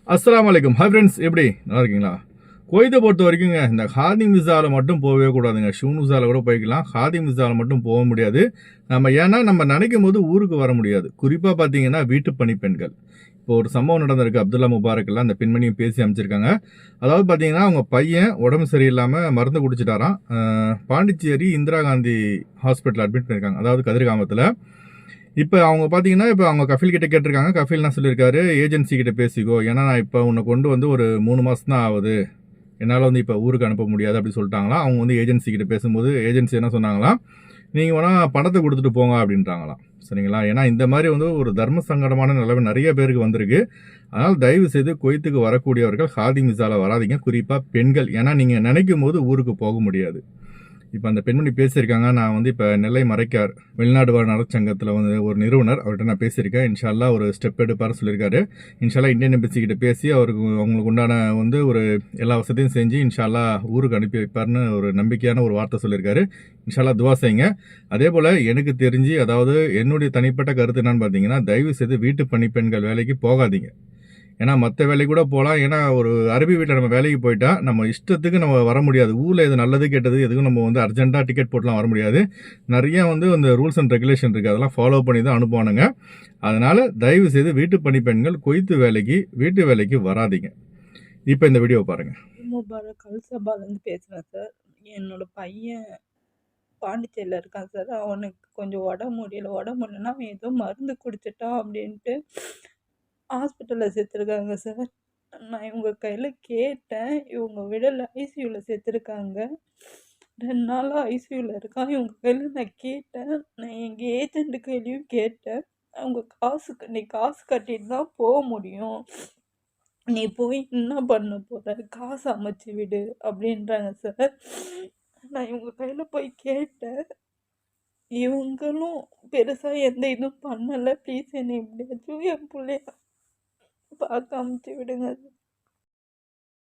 அஸ்ஸலாமு அலைக்கும். Hi friends, எப்படி நல்லா இருக்கீங்களா? குவைத்தை பொறுத்த வரைக்குங்க இந்த ஹாதிம் விசாவில் மட்டும் போகவே கூடாதுங்க. ஷூன் விசாவில் கூட போய்க்கலாம். ஹாதிம் விசாவில் மட்டும் போக முடியாது. ஏன்னா நம்ம நினைக்கும் போது ஊருக்கு வர முடியாது. குறிப்பாக பார்த்தீங்கன்னா வீட்டு பணி பெண்கள். இப்போ ஒரு சம்பவம் நடந்திருக்கு. அப்துல்லா முபாரக்கில் அந்த பெண்மணியும் பேசி அமைச்சிருக்காங்க. அதாவது பார்த்தீங்கன்னா அவங்க பையன் உடம்பு சரியில்லாமல் மருந்து குடிச்சிட்டாராம். பாண்டிச்சேரி இந்திரா காந்தி ஹாஸ்பிட்டல் அட்மிட் பண்ணியிருக்காங்க, அதாவது கதிர்காமத்தில். இப்போ அவங்க பார்த்தீங்கன்னா, இப்போ அவங்க கஃபீல் கிட்ட கேட்டிருக்காங்க. கஃபீல் என்ன சொல்லியிருக்காரு, ஏஜென்சி கிட்ட பேசிக்கோ, ஏன்னா நான் இப்போ உன்னை கொண்டு வந்து ஒரு 3 மாதம் தான் ஆகுது, என்னால் வந்து இப்போ ஊருக்கு அனுப்ப முடியாது அப்படி சொல்லிட்டாங்களா. அவங்க வந்து ஏஜென்சி கிட்ட பேசும்போது ஏஜென்சி என்ன சொன்னாங்களா, நீங்கள் வேணால் பணத்தை கொடுத்துட்டு போங்க அப்படின்றாங்களாம். சரிங்களா? ஏன்னா இந்த மாதிரி வந்து ஒரு தர்ம சங்கடமான நிலைமை நிறைய பேருக்கு வந்திருக்கு. அதனால் தயவு செய்து குவைத்துக்கு வரக்கூடியவர்கள் ஹாதி விசாவில் வராதிங்க, குறிப்பாக பெண்கள். ஏன்னா நீங்கள் நினைக்கும் போது ஊருக்கு போக முடியாது. இப்போ அந்த பெண்மணி பேசியிருக்காங்க. நான் வந்து இப்போ நெல்லை மறைக்கார் வெளிநாடு வாழ் நலச்சங்கத்தில் வந்து ஒரு நிறுவனர், அவர்கிட்ட நான் பேசியிருக்கேன். இன்ஷால்லா ஒரு ஸ்டெப் எடுப்பார் சொல்லியிருக்காரு. இன்ஷால்லா இந்தியன் எம்பசி கிட்ட பேசி அவங்களுக்கு உண்டான வந்து ஒரு எல்லா வசதியும் செஞ்சு இன்ஷால்லா ஊருக்கு அனுப்பி வைப்பார்னு ஒரு நம்பிக்கையான ஒரு வார்த்தை சொல்லியிருக்காரு. இன்ஷால்லா துவா செய்யுங்க. அதே போல் எனக்கு தெரிஞ்சு, அதாவது என்னுடைய தனிப்பட்ட கருத்து என்னன்னு பார்த்தீங்கன்னா, தயவு செய்து வீட்டு பணிப்பெண்கள் வேலைக்கு போகாதீங்க. ஏன்னா மற்ற வேலைக்கு கூட போகலாம். ஏன்னா ஒரு அரபி வீட்டில் நம்ம வேலைக்கு போயிட்டா நம்ம இஷ்டத்துக்கு நம்ம வர முடியாது. ஊரில் எது நல்லது கெட்டது எதுக்கும் நம்ம வந்து அர்ஜென்ட்டாக டிக்கெட் போட்டுலாம் வர முடியாது. நிறைய வந்து அந்த ரூல்ஸ் அண்ட் ரெகுலேஷன் இருக்குது, அதெல்லாம் ஃபாலோ பண்ணி தான் அனுப்புவானுங்க. அதனால் தயவு செய்து வீட்டு பணிப்பெண்கள் கொய்த்து வேலைக்கு வீட்டு வேலைக்கு வராதிங்க. இப்போ இந்த வீடியோ பாருங்கள். முபாரக் அல்சபாலேருந்து பேசுகிறேன் சார். என்னோட பையன் பாண்டிச்சேரியில் இருக்கான் சார். அவனுக்கு கொஞ்சம் உடம்பு முடியலன்னா அவன் ஏதோ மருந்து குடிச்சிட்டான் அப்படின்ட்டு ஹாஸ்பிட்டலில் சேர்த்துருக்காங்க சார். நான் இவங்க கையில் கேட்டேன், இவங்க விடலை, ஐசியூவில் சேர்த்துருக்காங்க. 2 நாளாக ஐசியூவில் இருக்கான். இவங்க கையில் நான் கேட்டேன், நான் எங்கள் ஏஜென்ட் கையிலையும் கேட்டேன். அவங்க நீ காசு கட்டிட்டு தான் போக முடியும், நீ போய் என்ன பண்ண போற, காசு அமைச்சு விடு அப்படின்றாங்க சார். நான் இவங்க கையில் போய் கேட்டேன், இவங்களும் பெருசாக எந்த இதுவும் பண்ணலை. ப்ளீஸ் என்னை எப்படியாச்சும் என் பிள்ளைய பார்க்க அமுச்சு விடுங்க.